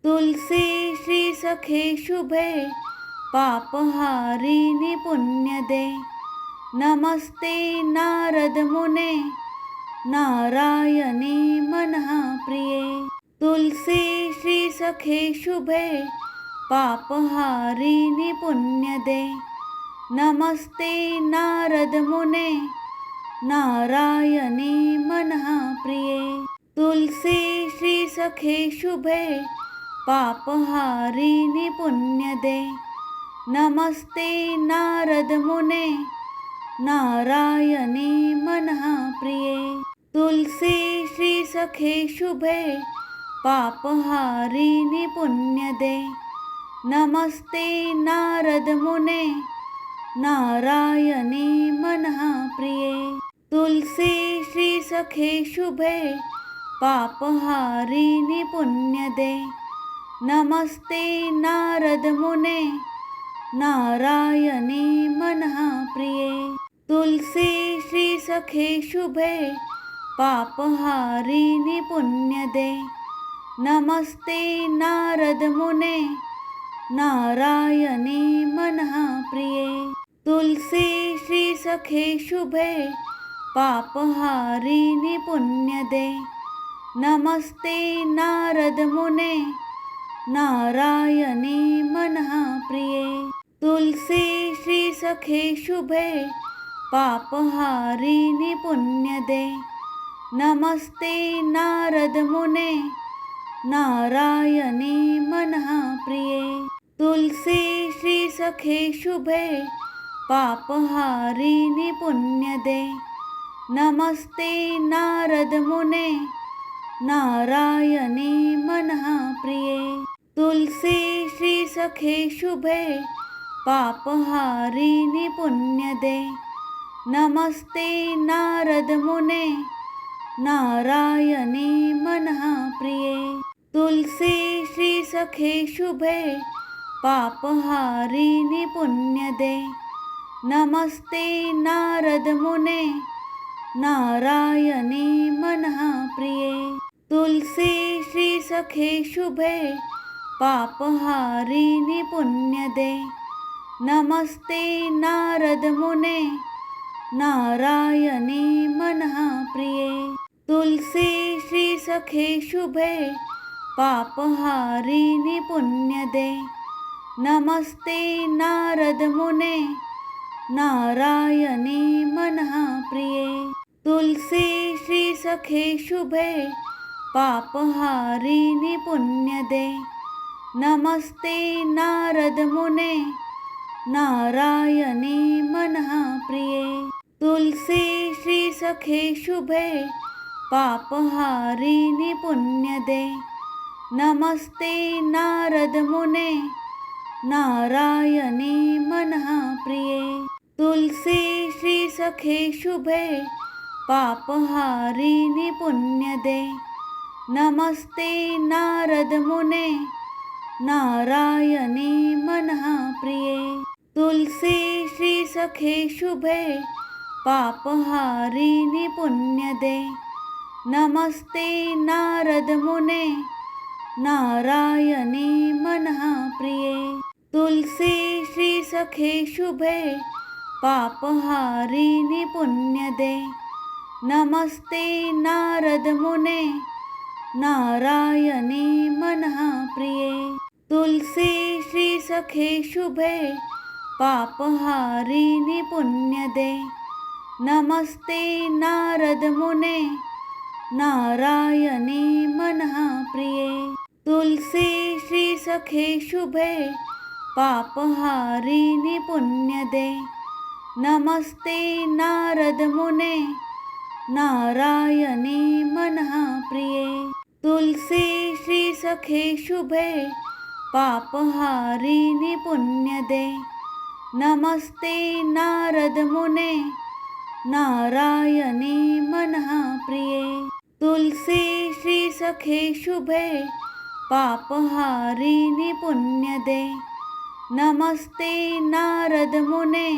तुलसी श्री सखे शुभे पापहारिणि पुण्यदे। नमस्ते नारद मुने नारायणी मनः प्रिये। तुलसी श्री सखे शुभे पापहारिणि पुण्यदे। नमस्ते नारद मुने नारायणी मनः प्रिये। तुलसी श्री सखे शुभे पापहारिणि पुण्यदे। नमस्ते नारद मुने नारायणी मनः प्रिये। तुलसी श्री सखे शुभे पापहारिणि पुण्यदे। नमस्ते नारद मुने नारायणी मनः प्रिये। तुलसी श्री सखे शुभे पापहारिणि पुण्यदे। नमस्ते नारद मुने नारायणी मनः प्रिये। तुलसी श्री सखे शुभे पापहारिणि पुण्यदे। नमस्ते नारद मुने नारायणी मनः प्रिये। तुलसी श्री सखे शुभे पापहारिणि पुण्यदे। नमस्ते नारद मुने नारायणी मनः प्रिये। तुलसी श्री सखे शुभे पापहारिणि पुण्यदे। नमस्ते नारद मुने नारायणी मनः प्रिये। तुलसी श्री सखे शुभे पापहारिणि पुण्यदे। नमस्ते नारद मुने नारायणी मनः प्रिये। तुलसी श्री सखे शुभे पापहारिणि पुण्यदे। नमस्ते नारद मुने नारायणी मनः प्रिये। तुलसी श्री सखे शुभे पापहारिणि पुण्यदे। नमस्ते नारद मुने नारायणी मनः प्रिये। तुलसी श्री सखे शुभे पापहारिणि पुण्यदे। नमस्ते नारद मुने नारायणी मनः प्रिये। तुलसी श्री सखे शुभे पापहारिणि पुण्यदे। नमस्ते नारद मुने नारायणी मनः प्रिये। तुलसी श्री सखे शुभे पापहारिणि पुण्यदे। नमस्ते नारद मुने नारायणी मनः प्रिये। तुलसी श्री सखे शुभे पापहारिणि पुण्यदे। नमस्ते नारद मुने नारायणी मनः प्रिये। तुलसी श्री सखे शुभे पापहारिणि पुण्यदे। नमस्ते नारद मुने नारायणी मनः प्रिये। तुलसी श्री सखे शुभे पापहारिणि पुण्यदे। नमस्ते नारद मुने नारायणी मनः प्रिये। तुलसी श्री सखे शुभे पापहारिणि पुण्यदे। नमस्ते नारद मुने नारायणी मनः प्रिये। तुलसी श्री सखे शुभे पापहारिणि पुण्यदे। नमस्ते नारद मुने नारायणी मनः प्रिये। तुलसी श्री सखे शुभे पापहारिणि पुण्यदे। नमस्ते नारद मुने नारायणी मनः प्रिये। तुलसी श्री सखे शुभे पापहारिणि पुण्यदे। नमस्ते नारद मुने नारायणी मनः प्रिये। तुलसी श्री सखे शुभे पापहारिणि पुण्यदे। नमस्ते नारद मुने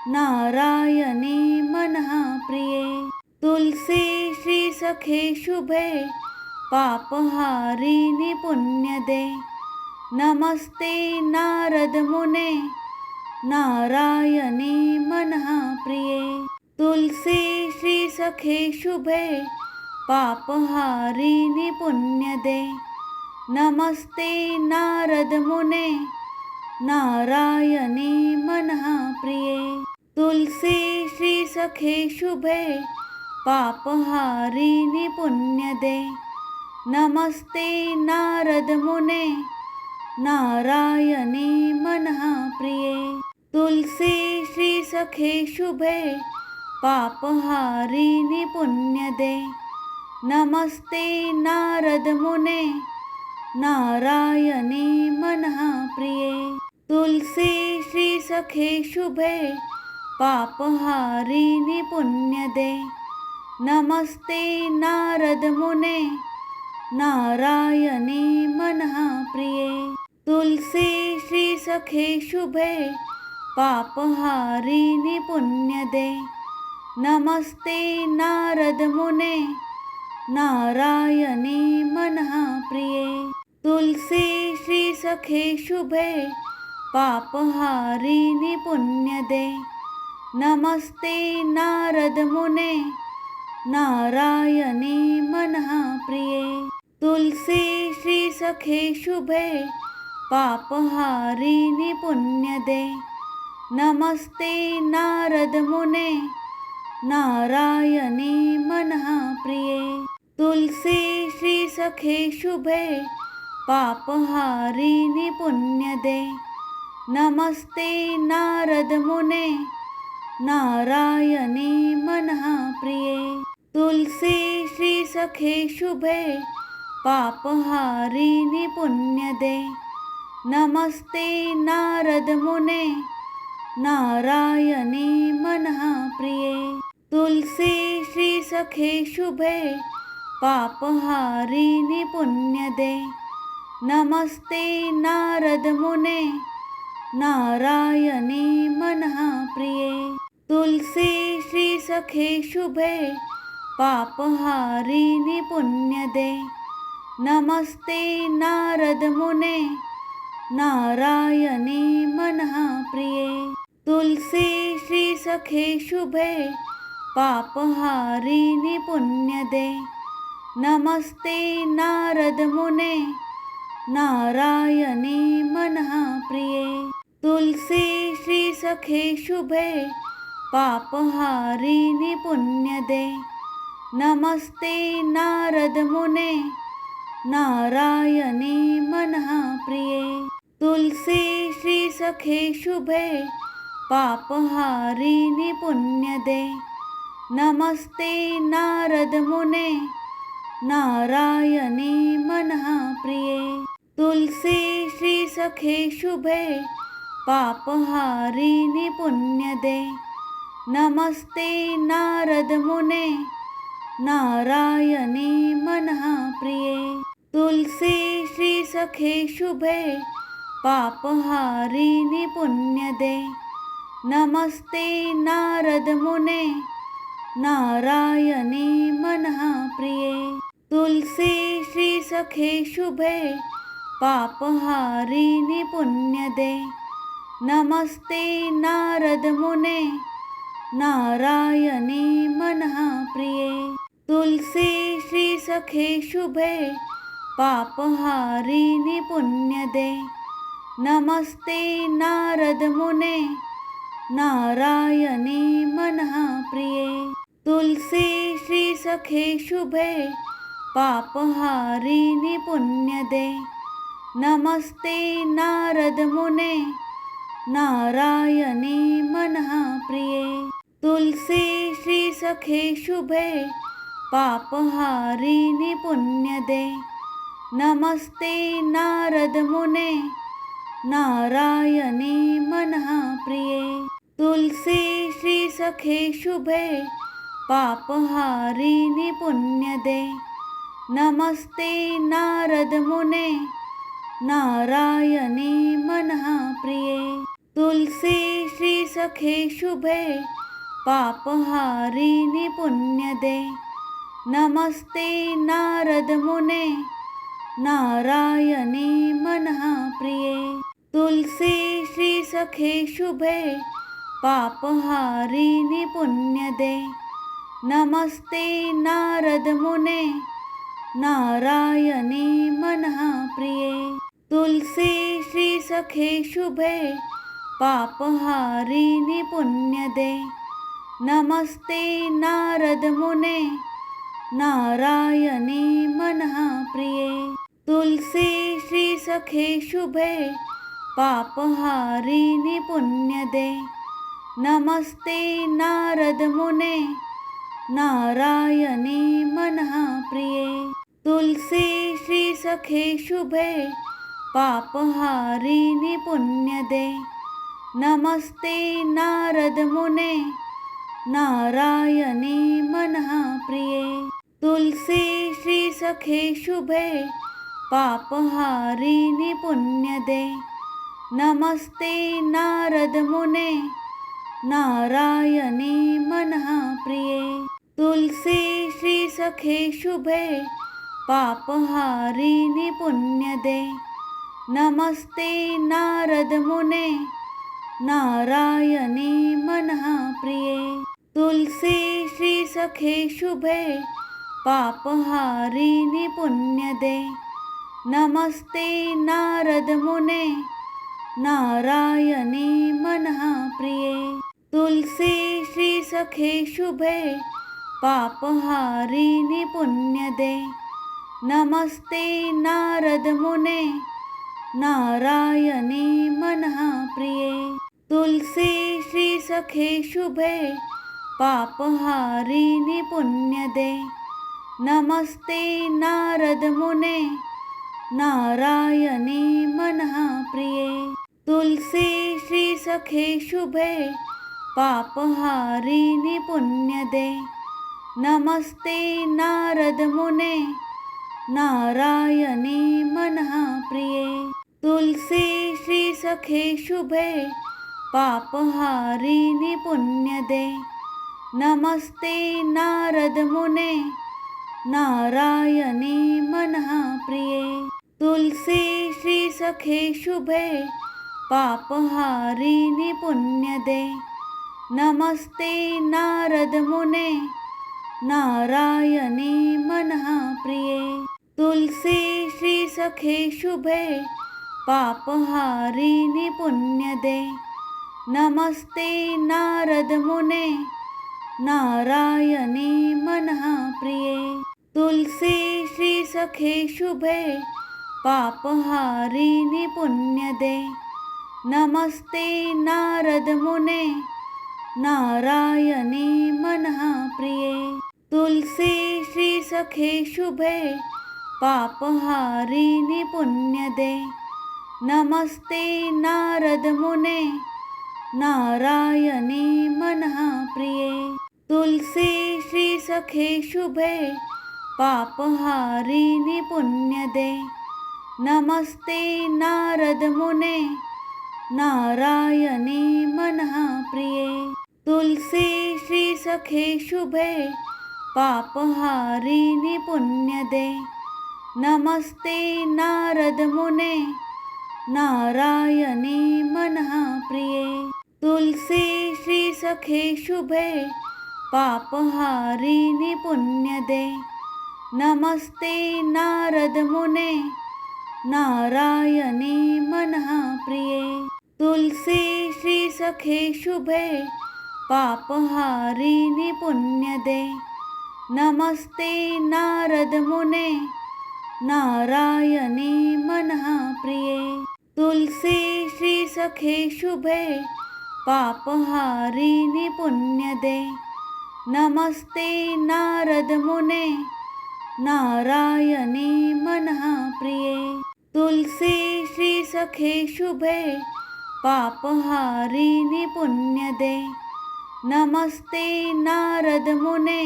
नारायणी मनः प्रिये। तुलसी श्री सखे शुभे पापहारिणि पुण्यदे नमस्ते नारद मुने नारायणी मनः प्रिये तुलसी श्री सखे शुभे पापहारिणि पुण्यदे नमस्ते नारद मुने नारायणी मनः प्रिये तुलसी श्री सखे शुभे पापहारिणि पुण्यदे नमस्ते नारद मुने नारायणी मनः प्रिये तुलसी श्री सखे शुभे पापहारिणि पुण्यदे नमस्ते नारद मुने नारायणी मनः प्रिये तुलसी श्री सखे शुभे पापहारिणि पुण्यदे नमस्ते नारद मुने नारायणी मनः प्रिये तुलसी श्री सखे शुभे पापहारिणि पुण्यदे नमस्ते नारद मुने नारायणी मनः प्रिये तुलसी श्री सखे शुभे पापहारिणि पुण्यदे नमस्ते नारद मुने नारायणी मनः प्रिये तुलसी श्री सखे शुभे पापहारिणि पुण्यदे नमस्ते नारद मुने नारायणी मनः प्रिये तुलसी श्री सखे शुभे पापहारिणि पुण्यदे नमस्ते नारद मुने नारायणी मनः प्रिये तुलसी श्री सखे शुभे पापहारिणि पुण्यदे नमस्ते नारद मुने नारायणी मनः प्रिये तुलसी श्री सखे शुभे पापहारिणि पुण्यदे नमस्ते नारद मुने नारायणी मनः प्रिये तुलसी श्री सखे शुभे पापहारिणि पुण्यदे नमस्ते नारद मुने नारायणी मनः प्रिये तुलसी श्री सखे शुभे पापहारिणि पुण्यदे नमस्ते नारद मुने नारायणी मनः प्रिये तुलसी श्री सखे शुभे पापहारिणि पुण्यदे नमस्ते नारद मुने नारायणी मनः प्रिये तुलसी श्री सखे शुभे पापहारिणि पुण्यदे नमस्ते नारद मुने नारायणी मनः प्रिये तुलसी श्री सखे शुभे पापहारिणि पुण्यदे नमस्ते नारद मुने नारायणी मनः प्रिये तुलसी श्री सखे शुभे पापहारिणि पुण्यदे नमस्ते नारद मुने नारायणी मनः प्रिये तुलसी श्री सखे शुभे पापहारिणि पुण्यदे नमस्ते नारद मुने नारायणी मनः प्रिये तुलसी श्री सखे शुभे पापहारिणि पुण्यदे नमस्ते नारद मुने नारायणी मनः प्रिये तुलसी श्री सखे शुभे पापहारिणि पुण्यदे नमस्ते नारद मुने नारायणी मनः प्रिये तुलसी श्री सखे शुभे पापहारिणि पुण्यदे नमस्ते नारद मुने नारायणी मनः प्रिये तुलसी श्री सखे शुभे पापहारिणि पुण्यदे नमस्ते नारद मुने नारायणी मनः प्रिये तुलसी श्री सखे शुभे पापहारिणि पुण्यदे नमस्ते नारद मुने नारायणी मनः प्रिये। तुलसी श्री सखे शुभे पापहारिणि पुण्यदे। नमस्ते नारद मुने नारायणी मनः प्रिये। तुलसी श्री सखे शुभे पापहारिणि पुण्यदे। नमस्ते नारद मुने नारायणी मनः प्रिये। तुलसी श्री सखे शुभे पापहारिणि पुण्यदे। नमस्ते नारद मुने नारायणी मनः प्रिये। तुलसी श्री सखे शुभे पापहारिणि पुण्यदे। नमस्ते नारद मुने नारायणी मनः प्रिये। तुलसी श्री सखे शुभे पापहारिणि पुण्यदे। नमस्ते नारद मुने नारायणी मनः प्रिये। तुलसी श्री सखे शुभे पापहारिणि पुण्यदे। नमस्ते नारद मुने नारायणी मनः प्रिये। तुलसी श्री सखे शुभे पापहारिणि पुण्यदे। नमस्ते नारद मुने नारायणी मनः प्रिये। तुलसी श्री सखे शुभे पापहारिणि पुण्यदे। नमस्ते नारद मुने नारायणी मनः प्रिये। तुलसी श्री सखे शुभे पापहारिणि पुण्यदे। नमस्ते नारद मुने नारायणी मनः प्रिये। तुलसी श्री सखे शुभे पापहारिणि पुण्यदे। नमस्ते नारद मुने नारायणी मनः प्रिये। तुलसी श्री सखे शुभे पापहारिणि पुण्यदे। नमस्ते नारद मुने नारायणी मनः प्रिये। तुलसी श्री सखे शुभे पापहारिणि पुण्यदे। नमस्ते नारद मुने नारायणी मनः प्रिये। तुलसी श्री सखे शुभे पापहारिणि पुण्यदे। नमस्ते नारद मुने नारायणी मनः प्रिये। तुलसी श्री सखे शुभे पापहारिणि पुण्यदे। नमस्ते नारद मुने नारायणी मनः प्रिये। तुलसी श्री सखे शुभे पापहारिणि पुण्यदे। नमस्ते नारद मुने नारायणी मनः प्रिये। तुलसी श्री सखे शुभे पापहारिणि पुण्यदे। नमस्ते नारद मुने नारायणी मनः प्रिये। तुलसी श्री सखे शुभे पापहारिणि पुण्यदे। नमस्ते नारद मुने नारायणी मनः प्रिये। तुलसी श्री सखे शुभे पापहारिणि पुण्यदे। नमस्ते नारद मुने नारायणी मनः प्रिये। तुलसी श्री सखे शुभे पापहारिणि पुण्यदे। नमस्ते नारद मुने नारायणी मनः प्रिये। तुलसी श्री सखे शुभे पापहारिणि पुण्यदे। नमस्ते नारद मुने नारायणी मनः प्रिये। तुलसी श्री सखे शुभे पापहारिणि पुण्यदे। नमस्ते नारद मुने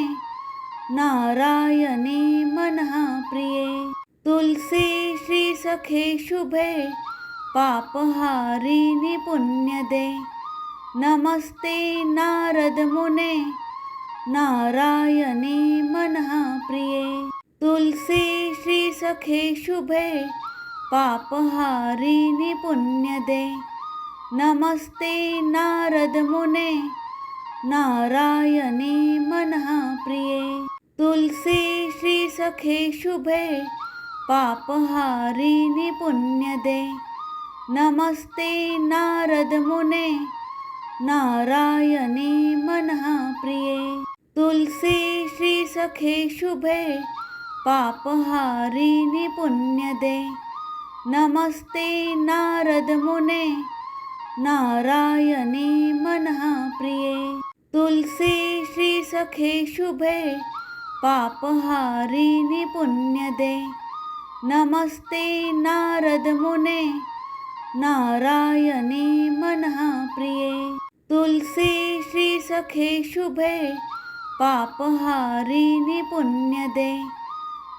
नारायणी मनः प्रिये। तुलसी श्री सखे शुभे पापहारिणि पुण्यदे। नमस्ते नारद मुने नारायणी मनः प्रिये। तुलसी श्रीसखे शुभे पापहारिणि पुण्यदे। नमस्ते नारद मुने नारायणी मनः प्रिये। तुलसी श्रीसखे शुभे पापहारिणि पुण्यदे। नमस्ते नारद मुने नारायणी मनः प्रिये। तुलसी श्रीसखे शुभे पापहारिणि पुण्यदे। नमस्ते नारद मुने नारायणी मनः प्रिये। तुलसी श्रीसखे शुभे पापहारिणि पुण्यदे। नमस्ते नारद मुने नारायणी मनः प्रिये। तुलसी श्रीसखे शुभे पापहारिणि पुण्यदे।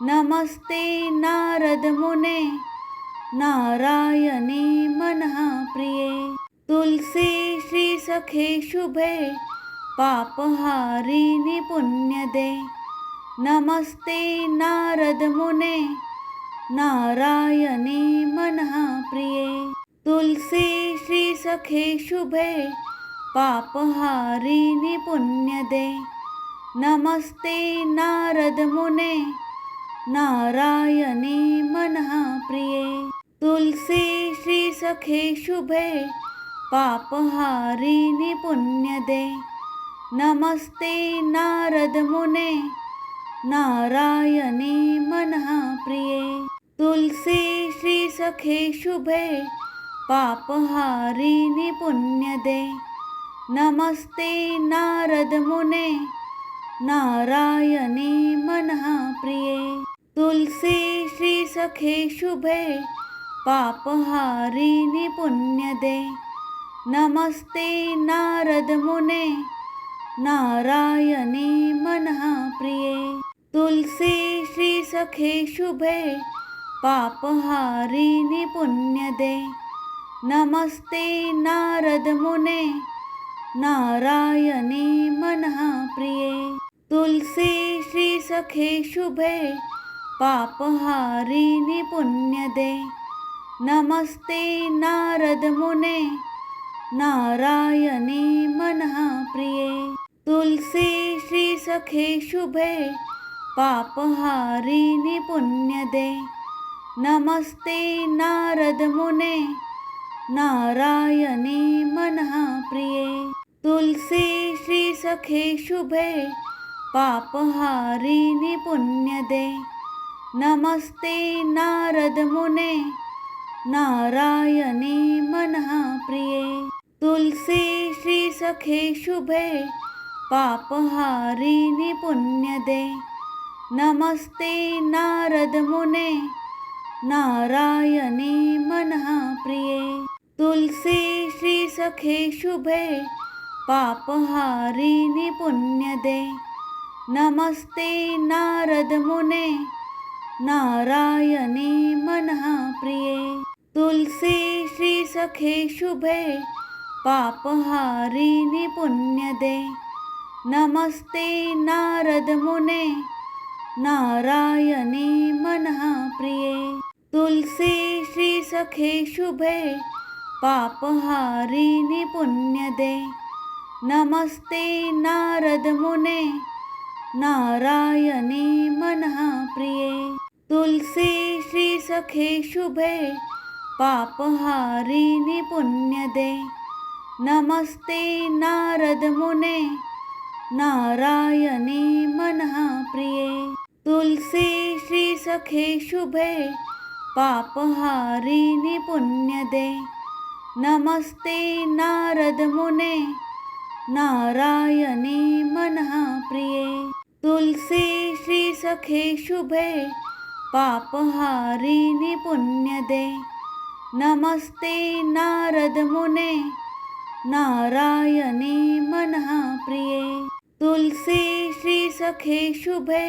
नमस्ते नारद मुने नारायणी मनः प्रिये। तुलसी श्रीसखे शुभे पापहारिणि पुण्यदे। नमस्ते नारद मुने नारायणी मनः प्रिये। तुलसी श्रीसखे शुभे पापहारिणि पुण्यदे। नमस्ते नारद मुने नारायणी मनः प्रिये। तुलसी श्रीसखे शुभे पापहारिणि पुण्यदे। नमस्ते नारद मुने नारायणी मनः प्रिये। तुलसी श्रीसखे शुभे पापहारिणि पुण्यदे। नमस्ते नारद मुने नारायणी मनः प्रिये। तुलसी श्रीसखे शुभे पापहारिणि पुण्यदे। नमस्ते नारद मुने नारायणी मनः प्रिये। तुलसी श्रीसखे शुभे पापहारिणि पुण्यदे। नमस्ते नारद मुने नारायणी मनः प्रिये। तुलसी श्रीसखे शुभे पापहारिणि पुण्यदे। नमस्ते नारद मुने नारायणी मनः प्रिये। तुलसी श्रीसखे शुभे पापहारिणि पुण्यदे। नमस्ते नारद मुने नारायणी मनः प्रिये। तुलसी श्रीसखे शुभे पापहारिणि पुण्यदे। नमस्ते नारद मुने नारायणी मनः प्रिये। तुलसी श्रीसखे शुभे पापहारिणि पुण्यदे। नमस्ते नारद मुने नारायणी मनः प्रिये। तुलसी श्रीसखे शुभे पापहारिणि पुण्यदे। नमस्ते नारद मुने नारायणी मनः प्रिये। तुलसी श्रीसखे शुभे पापहारिणि पुण्यदे। नमस्ते नारद मुने नारायणी मनः प्रिये। तुलसी श्रीसखे शुभे पापहारिणि पुण्यदे। नमस्ते नारद मुने नारायणी मनः प्रिये। तुलसी श्रीसखे शुभे पापहारिणि पुण्यदे। नमस्ते नारद मुने नारायणी मनः प्रिये। तुलसी श्रीसखे शुभे पापहारिणि पुण्यदे। नमस्ते नारद मुने नारायणी मनः प्रिये। तुलसी श्रीसखे शुभे पापहारिणि पुण्यदे। नमस्ते नारद मुने नारायणी मनः प्रिये। तुलसी श्रीसखे शुभे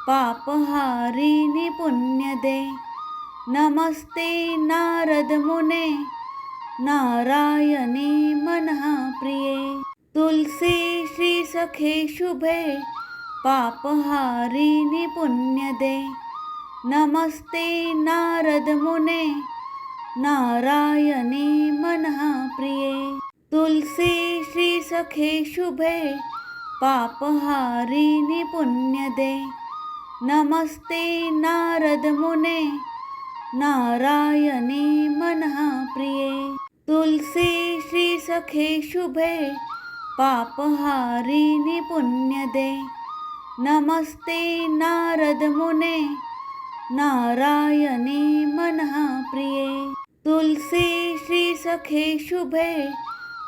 पापहारिणि पुण्यदे। नमस्ते नारद मुने नारायणी मनः प्रिये। तुलसी श्रीसखे शुभे पापहारिणि पुण्यदे नमस्ते नारद मुने नारायणी मनः प्रिये तुलसी श्रीसखे शुभे पापहारिणि पुण्यदे नमस्ते नारद मुने नारायणी मनः प्रिये तुलसी श्रीसखे शुभे पापहारिणि पुण्यदे नमस्ते नारद मुने नारायणी मनः प्रिये तुलसी श्रीसखे शुभे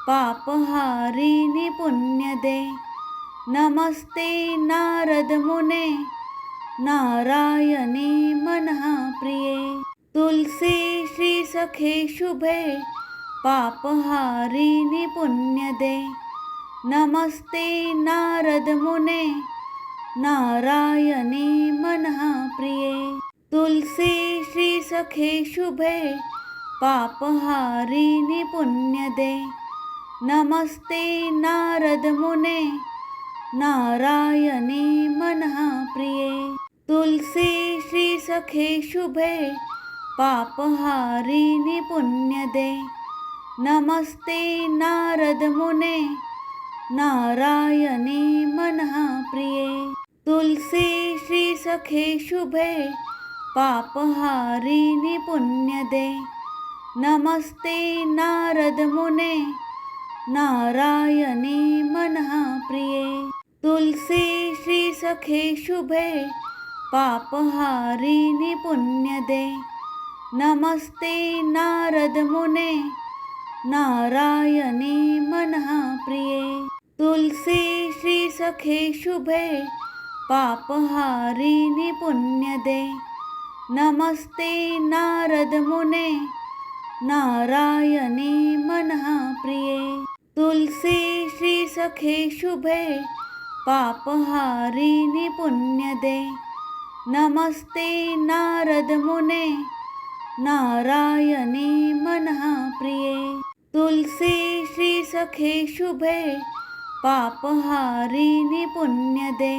पापहारिणि पुण्यदे नमस्ते नारद मुने नारायणी मनः प्रिये तुलसी श्रीसखे शुभे पापहारिणि पुण्यदे नमस्ते नारद मुने नारायणी मनः प्रिये तुलसी श्रीसखे शुभे पापहारिणि पुण्यदे नमस्ते नारद मुने नारायणी मनः प्रिये तुलसी श्रीसखे शुभे पापहारिणि पुण्यदे नमस्ते नारद मुने नारायणी मनः प्रिये तुलसी श्रीसखे शुभे पापहारिणि पुण्यदे नमस्ते नारद मुने नारायणी मनः प्रिये तुलसी श्रीसखे शुभे पापहारिणि पुण्यदे नमस्ते नारद मुने नारायणी मनः प्रिये तुलसी श्रीसखे शुभे पापहारिणि पुण्यदे नमस्ते नारद मुने नारायणी मनः प्रिये तुलसी श्रीसखे शुभे पापहारिणि पुण्यदे नमस्ते नारद मुने नारायणी मनः प्रिये तुलसी श्रीसखे शुभे पापहारिणि पुण्यदे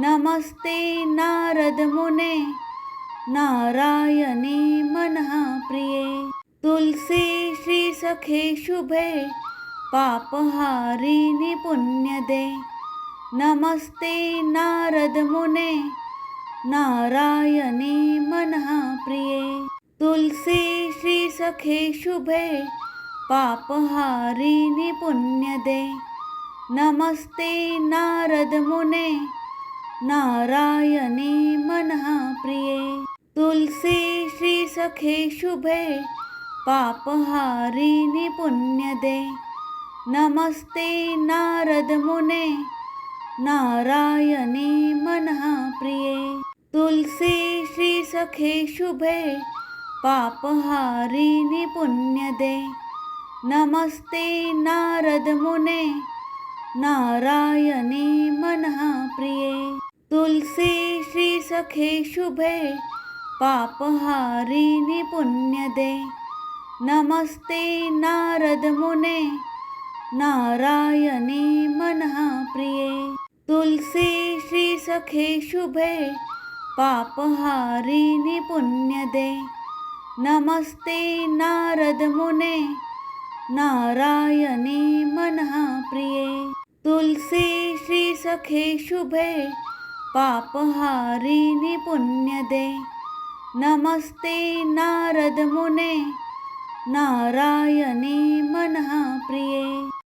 नमस्ते नारद मुने नारायणी मनः प्रिये तुलसी श्रीसखे शुभे पापहारिणि पुण्यदे नमस्ते नारद मुने नारायणी मनः प्रिये तुलसी श्रीसखे शुभे पापहारिणि पुण्यदे नमस्ते नारद मुने नारायणी मनः प्रिये तुलसी श्रीसखे शुभे पापहारिणि पुण्यदे नमस्ते नारद मुने नारायणी मनः प्रिये तुलसी श्रीसखे शुभे पापहारिणि पुण्यदे नमस्ते नारद मुने नारायणी मनः प्रिये तुलसी श्रीसखे शुभे पापहारिणि पुण्यदे नमस्ते नारद मुने नारायणी मनः प्रिये तुलसी श्रीसखे शुभे पापहारिणि पुण्यदे नमस्ते नारद मुने नारायणी मनः प्रिये तुलसी श्रीसखे शुभे पापहारिणि पुण्यदे नमस्ते नारद मुने नारायणी मनः